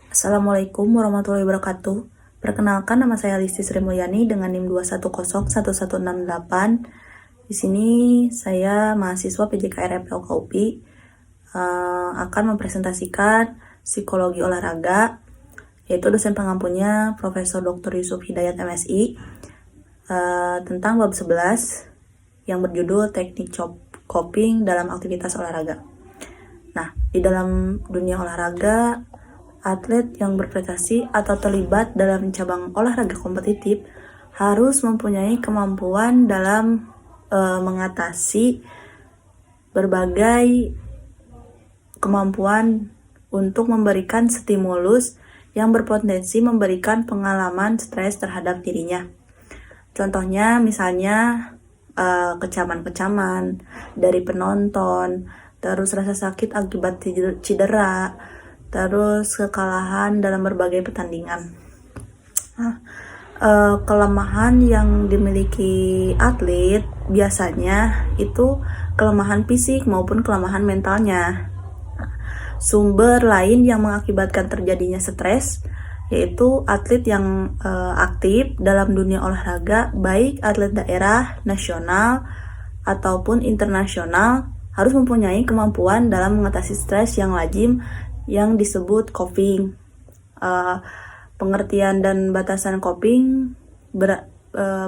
Assalamualaikum warahmatullahi wabarakatuh. Perkenalkan, nama saya Listi Sri Mulyani dengan NIM 2101168. Di sini saya mahasiswa PJKR FPOK UPI akan mempresentasikan psikologi olahraga, yaitu dosen pengampunya Profesor Dr. Yusuf Hidayat MSI tentang bab 11 yang berjudul teknik coping dalam aktivitas olahraga. Nah, di dalam dunia olahraga, atlet yang berprestasi atau terlibat dalam cabang olahraga kompetitif harus mempunyai kemampuan dalam mengatasi berbagai kemampuan untuk memberikan stimulus yang berpotensi memberikan pengalaman stres terhadap dirinya. Contohnya misalnya kecaman-kecaman dari penonton, terus rasa sakit akibat cedera, terus kekalahan dalam berbagai pertandingan. Kelemahan yang dimiliki atlet biasanya itu kelemahan fisik maupun kelemahan mentalnya. Sumber lain yang mengakibatkan terjadinya stres yaitu atlet yang aktif dalam dunia olahraga, baik atlet daerah, nasional, ataupun internasional, harus mempunyai kemampuan dalam mengatasi stres yang lazim yang disebut coping. Pengertian dan batasan coping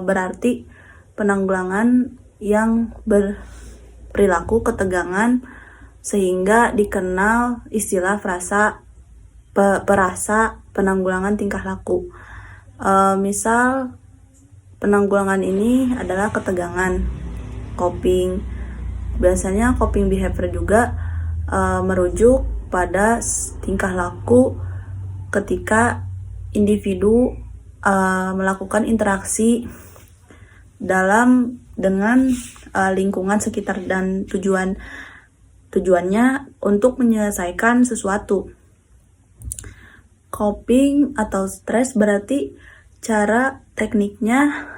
berarti penanggulangan yang berperilaku ketegangan sehingga dikenal istilah perasa penanggulangan tingkah laku. Misal penanggulangan ini adalah ketegangan, coping. Biasanya coping behavior juga merujuk pada tingkah laku ketika individu melakukan interaksi dengan lingkungan sekitar dan tujuannya untuk menyelesaikan sesuatu. Coping atau stres berarti cara tekniknya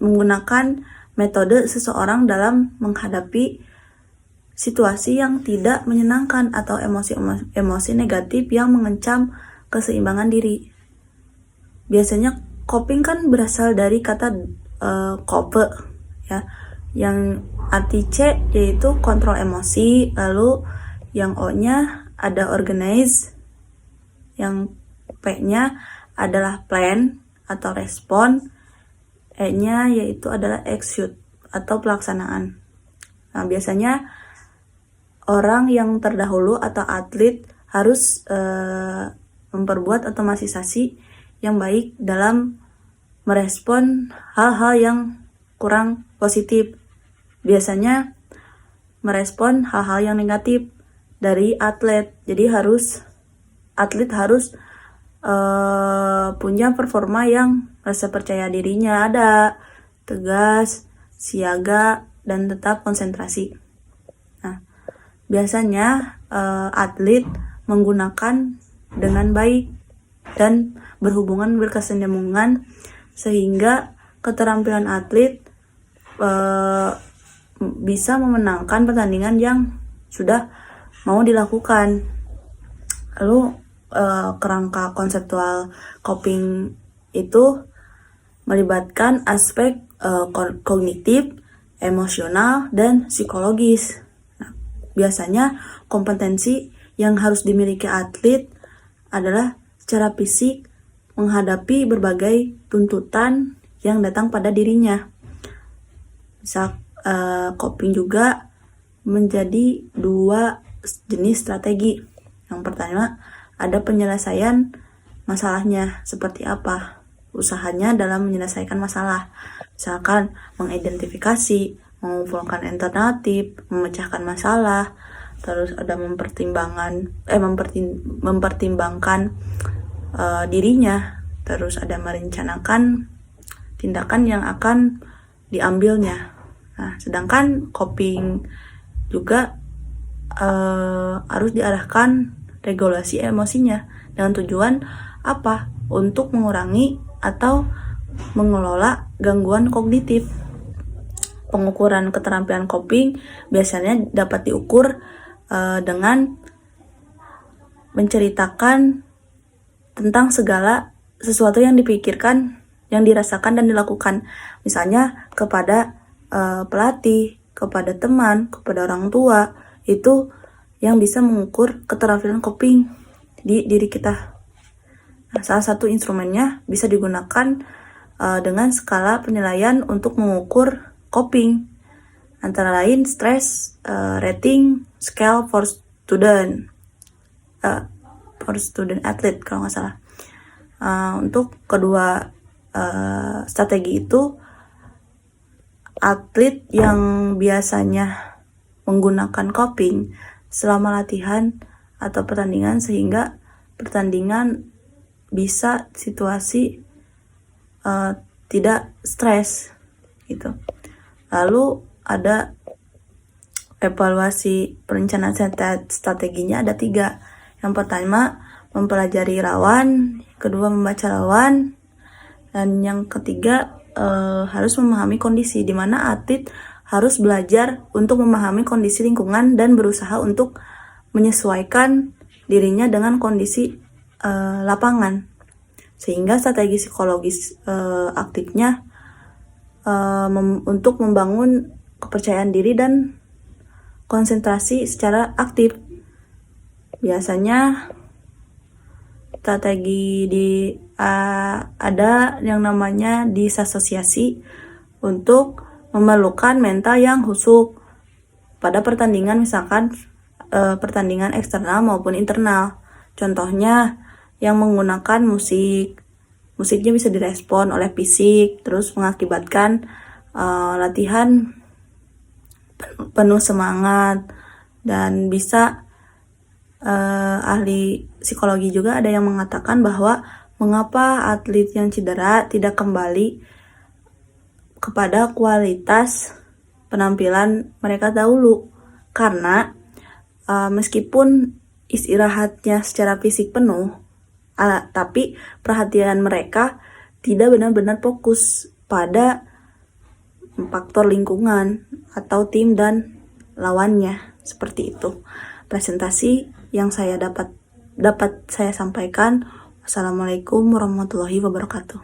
menggunakan metode seseorang dalam menghadapi situasi yang tidak menyenangkan atau emosi negatif yang mengancam keseimbangan diri. Biasanya coping kan berasal dari kata cope, ya, yang arti C yaitu kontrol emosi, lalu yang O-nya ada organize, yang P-nya adalah plan atau respon, E-nya yaitu adalah execute atau pelaksanaan. Nah, biasanya orang yang terdahulu atau atlet harus memperbuat otomatisasi yang baik dalam merespon hal-hal yang kurang positif. Biasanya merespon hal-hal yang negatif dari atlet. Jadi atlet harus punya performa yang rasa percaya dirinya ada, tegas, siaga, dan tetap konsentrasi. Nah, biasanya atlet menggunakan dengan baik dan berhubungan berkesinambungan sehingga keterampilan atlet bisa memenangkan pertandingan yang sudah mau dilakukan. Lalu kerangka konseptual coping itu melibatkan aspek kognitif, emosional, dan psikologis. Nah, biasanya kompetensi yang harus dimiliki atlet adalah secara fisik menghadapi berbagai tuntutan yang datang pada dirinya. Bisa coping juga menjadi dua jenis strategi. Yang pertama, ada penyelesaian masalahnya seperti apa, usahanya dalam menyelesaikan masalah, misalkan mengidentifikasi, mengumpulkan alternatif, memecahkan masalah, terus ada mempertimbangkan dirinya, terus ada merencanakan tindakan yang akan diambilnya. Nah, sedangkan coping juga harus diarahkan regulasi emosinya dengan tujuan apa? Untuk mengurangi atau mengelola gangguan kognitif. Pengukuran keterampilan coping biasanya dapat diukur dengan menceritakan tentang segala sesuatu yang dipikirkan, yang dirasakan dan dilakukan. Misalnya kepada pelatih, kepada teman, kepada orang tua, itu yang bisa mengukur keterampilan coping di diri kita. Nah, salah satu instrumennya bisa digunakan dengan skala penilaian untuk mengukur coping, antara lain stress rating scale for student athlete kalau nggak salah. Untuk kedua strategi itu, atlet yang biasanya menggunakan coping selama latihan atau pertandingan sehingga pertandingan bisa situasi tidak stres gitu. Lalu ada evaluasi perencanaan strateginya, ada 3. Yang pertama mempelajari lawan, kedua membaca lawan, dan yang ketiga harus memahami kondisi, di mana atlet harus belajar untuk memahami kondisi lingkungan dan berusaha untuk menyesuaikan dirinya dengan kondisi lapangan, sehingga strategi psikologis aktifnya untuk membangun kepercayaan diri dan konsentrasi secara aktif. Biasanya strategi ada yang namanya disasosiasi untuk memerlukan mental yang khusyuk pada pertandingan, misalkan pertandingan eksternal maupun internal. Contohnya yang menggunakan musiknya bisa direspon oleh fisik, terus mengakibatkan latihan penuh semangat. Dan bisa ahli psikologi juga ada yang mengatakan bahwa mengapa atlet yang cedera tidak kembali kepada kualitas penampilan mereka dahulu, karena meskipun istirahatnya secara fisik penuh, tapi perhatian mereka tidak benar-benar fokus pada faktor lingkungan atau tim dan lawannya. Seperti itu presentasi yang saya dapat saya sampaikan. Wassalamualaikum warahmatullahi wabarakatuh.